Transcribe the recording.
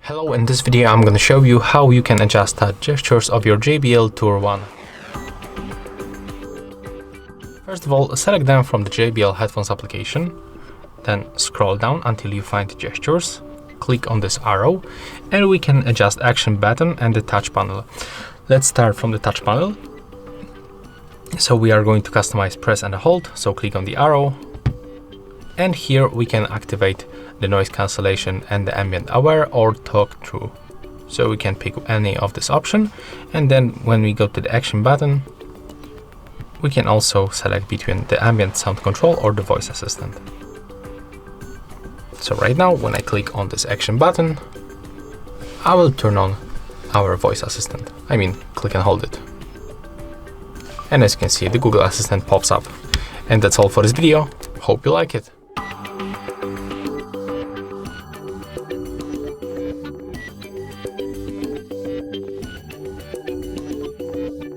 Hello, in this video I'm going to show you how you can adjust the gestures of your JBL Tour One. First of all, select them from the JBL headphones application, then scroll down until you find gestures, click on this arrow, and we can adjust action button and the touch panel. Let's start from the touch panel. So we are going to customize press and hold, so click on the arrow, and here we can activate the noise cancellation and the ambient aware or talk through. So we can pick any of this option, and then when we go to the action button, we can also select between the ambient sound control or the voice assistant. So right now, when I click on this action button, I will turn on our voice assistant. I mean, click and hold it. And as you can see, the Google Assistant pops up. And that's all for this video. Hope you like it.